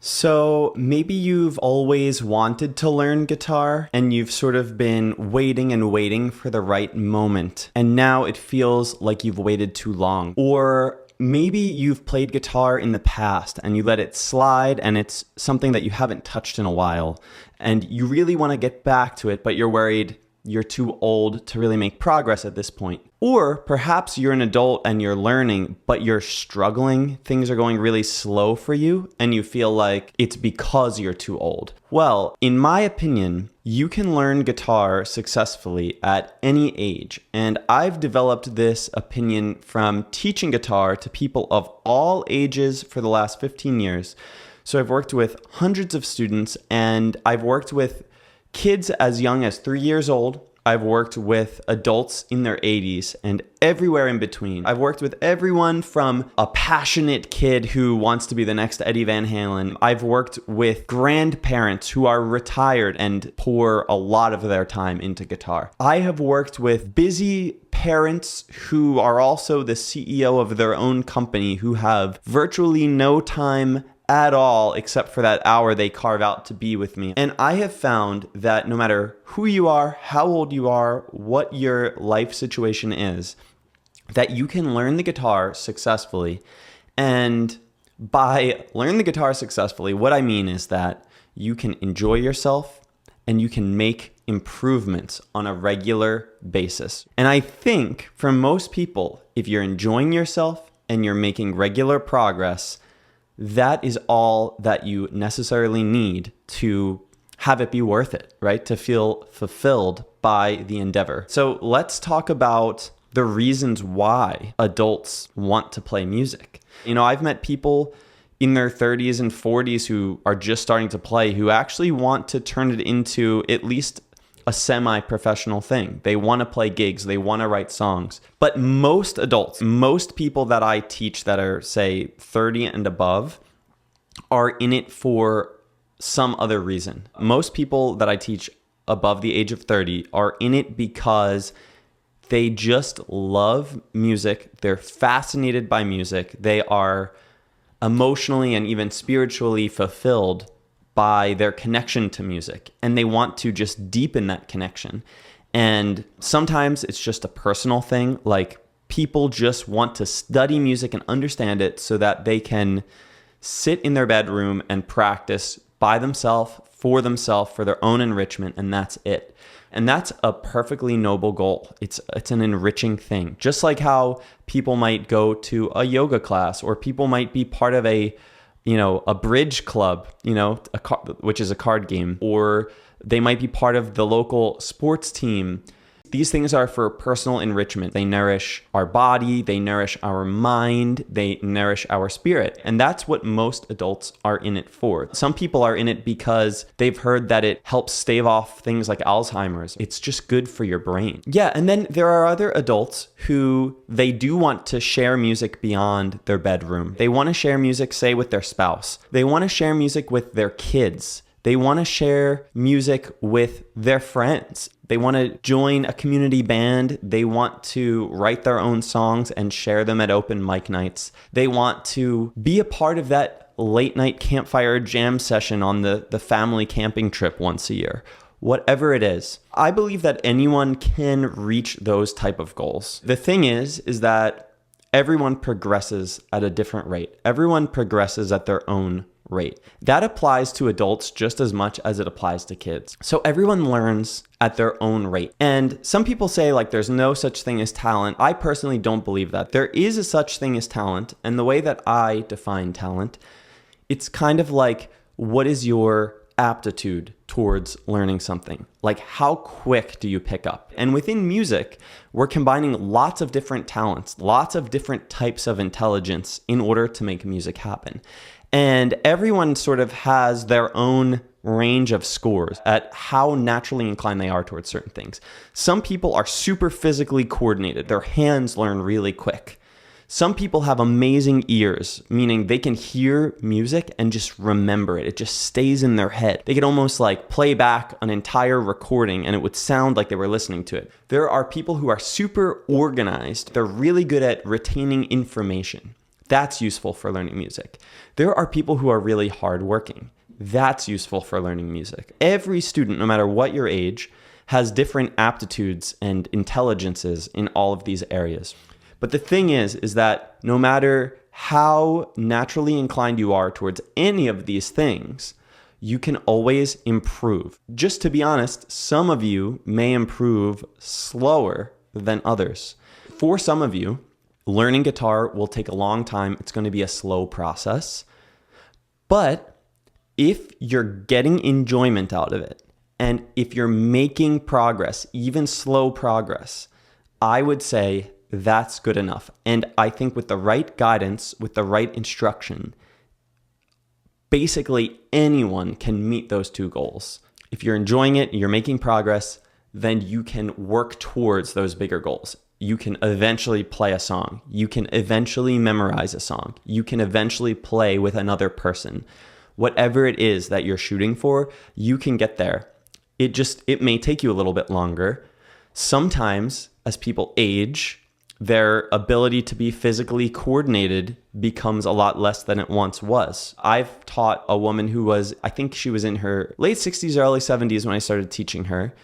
So maybe you've always wanted to learn guitar and you've sort of been waiting and waiting for the right moment. And now it feels like you've waited too long. Or maybe you've played guitar in the past and you let it slide and it's something that you haven't touched in a while. And you really want to get back to it, but you're worried you're too old to really make progress at this point. Or perhaps you're an adult and you're learning, but you're struggling. Things are going really slow for you and you feel like it's because you're too old. Well, in my opinion, you can learn guitar successfully at any age. And I've developed this opinion from teaching guitar to people of all ages for the last 15 years. So I've worked with hundreds of students and I've worked with kids as young as 3 years old. I've worked with adults in their 80s and everywhere in between. I've worked with everyone from a passionate kid who wants to be the next Eddie Van Halen. I've worked with grandparents who are retired and pour a lot of their time into guitar. I have worked with busy parents who are also the CEO of their own company who have virtually no time at all except for that hour they carve out to be with me. And I have found that no matter who you are, how old you are, what your life situation is, that you can learn the guitar successfully. And by learn the guitar successfully, what I mean is that you can enjoy yourself and you can make improvements on a regular basis. And I think for most people, if you're enjoying yourself and you're making regular progress, that is all that you necessarily need to have it be worth it, right? To feel fulfilled by the endeavor. So let's talk about the reasons why adults want to play music. I've met people in their 30s and 40s who are just starting to play who actually want to turn it into at least a semi-professional thing. They want to play gigs, they want to write songs. But most adults, most people that I teach that are, say, 30 and above, are in it for some other reason. Most people that I teach above the age of 30 are in it because they just love music. They're fascinated by music. They are emotionally and even spiritually fulfilled by their connection to music, and they want to just deepen that connection. And sometimes it's just a personal thing, like people just want to study music and understand it so that they can sit in their bedroom and practice by themselves, for their own enrichment, and that's it. And that's a perfectly noble goal. It's an enriching thing. Just like how people might go to a yoga class, or people might be part of a bridge club, which is a card game, or they might be part of the local sports team. These things are for personal enrichment. They nourish our body, they nourish our mind, they nourish our spirit. And that's what most adults are in it for. Some people are in it because they've heard that it helps stave off things like Alzheimer's. It's just good for your brain. Yeah, and then there are other adults who they do want to share music beyond their bedroom. They want to share music, say, with their spouse. They want to share music with their kids. They want to share music with their friends. They want to join a community band. They want to write their own songs and share them at open mic nights. They want to be a part of that late night campfire jam session on the family camping trip once a year. Whatever it is, I believe that anyone can reach those type of goals. The thing is that everyone progresses at a different rate. Everyone progresses at their own rate. That applies to adults just as much as it applies to kids. So everyone learns at their own rate. And some people say there's no such thing as talent. I personally don't believe that. There is a such thing as talent. And the way that I define talent, it's kind of like, what is your aptitude towards learning something? Like, how quick do you pick up? And within music, we're combining lots of different talents, lots of different types of intelligence in order to make music happen. And everyone sort of has their own range of scores at how naturally inclined they are towards certain things. Some people are super physically coordinated. Their hands learn really quick. Some people have amazing ears, meaning they can hear music and just remember it. It just stays in their head. They could almost play back an entire recording and it would sound like they were listening to it. There are people who are super organized. They're really good at retaining information. That's useful for learning music. There are people who are really hardworking. That's useful for learning music. Every student, no matter what your age, has different aptitudes and intelligences in all of these areas. But the thing is that no matter how naturally inclined you are towards any of these things, you can always improve. Just to be honest, some of you may improve slower than others. For some of you, learning guitar will take a long time. It's going to be a slow process. But if you're getting enjoyment out of it, and if you're making progress, even slow progress, I would say that's good enough. And I think with the right guidance, with the right instruction, basically anyone can meet those two goals. If you're enjoying it, you're making progress, then you can work towards those bigger goals. You can eventually play a song. You can eventually memorize a song. You can eventually play with another person. Whatever it is that you're shooting for, you can get there. It may take you a little bit longer. Sometimes as people age, their ability to be physically coordinated becomes a lot less than it once was. I've taught a woman who I think she was in her late 60s or early 70s when I started teaching her.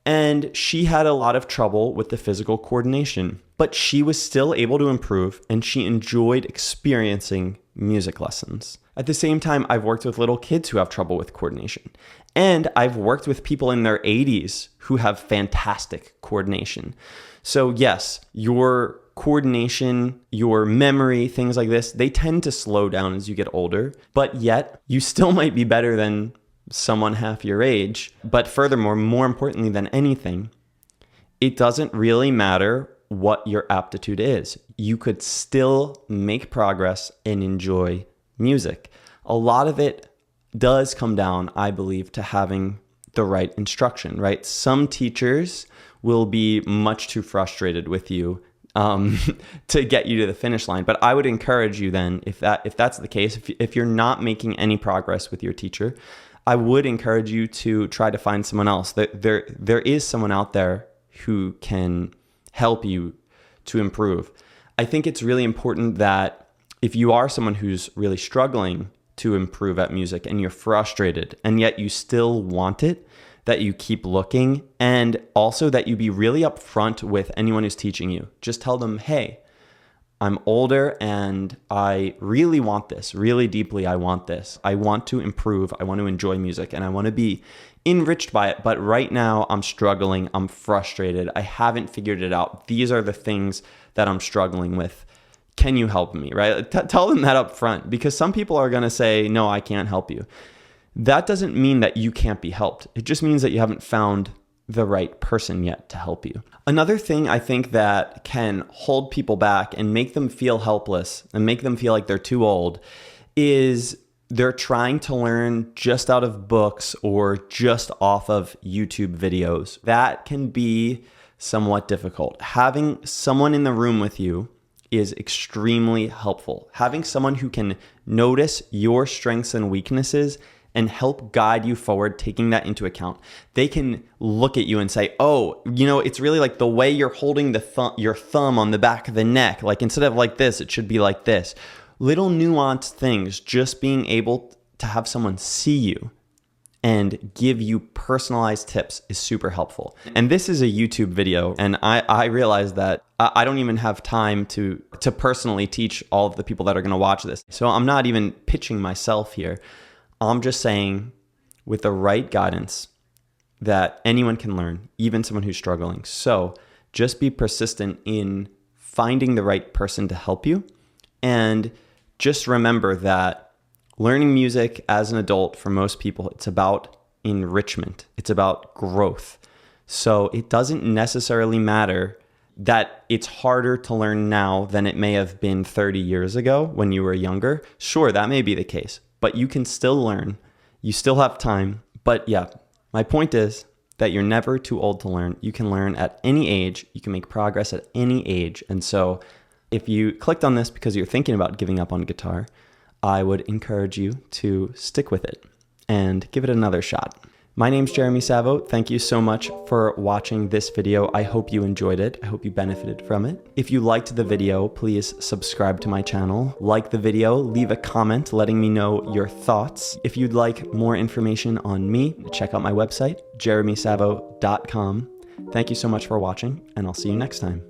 And she had a lot of trouble with the physical coordination, but she was still able to improve and she enjoyed experiencing music lessons. At the same time, I've worked with little kids who have trouble with coordination. And I've worked with people in their 80s who have fantastic coordination. So yes, your coordination, your memory, things like this, they tend to slow down as you get older, but yet you still might be better than someone half your age. But furthermore, more importantly than anything, it doesn't really matter what your aptitude is. You could still make progress and enjoy music. A lot of it does come down, I believe, to having the right instruction, right? Some teachers will be much too frustrated with you to get you to the finish line. But I would encourage you then, if that's the case, if you're not making any progress with your teacher, I would encourage you to try to find someone else. There is someone out there who can help you to improve. I think it's really important that if you are someone who's really struggling to improve at music and you're frustrated and yet you still want it, that you keep looking, and also that you be really upfront with anyone who's teaching you. Just tell them, hey, I'm older and I really want this, really deeply I want this. I want to improve, I want to enjoy music, and I want to be enriched by it. But right now I'm struggling, I'm frustrated, I haven't figured it out. These are the things that I'm struggling with. Can you help me, right? Tell them that up front, because some people are going to say, no, I can't help you. That doesn't mean that you can't be helped. It just means that you haven't found the right person yet to help you. Another thing I think that can hold people back and make them feel helpless and make them feel like they're too old is they're trying to learn just out of books or just off of YouTube videos. That can be somewhat difficult. Having someone in the room with you is extremely helpful. Having someone who can notice your strengths and weaknesses and help guide you forward, taking that into account. They can look at you and say, oh, it's really like the way you're holding your thumb on the back of the neck. Like instead of like this, it should be like this. Little nuanced things, just being able to have someone see you and give you personalized tips is super helpful. And this is a YouTube video, and I realize that I don't even have time to personally teach all of the people that are going to watch this. So I'm not even pitching myself here. I'm just saying, with the right guidance, that anyone can learn, even someone who's struggling. So just be persistent in finding the right person to help you. And just remember that learning music as an adult, for most people, it's about enrichment. It's about growth. So it doesn't necessarily matter that it's harder to learn now than it may have been 30 years ago when you were younger. Sure, that may be the case, but you can still learn. You still have time. But yeah, my point is that you're never too old to learn. You can learn at any age. You can make progress at any age. And so if you clicked on this because you're thinking about giving up on guitar, I would encourage you to stick with it and give it another shot. My name's Jeremy Savo. Thank you so much for watching this video. I hope you enjoyed it. I hope you benefited from it. If you liked the video, please subscribe to my channel, like the video, leave a comment letting me know your thoughts. If you'd like more information on me, check out my website, jeremysavo.com. Thank you so much for watching, and I'll see you next time.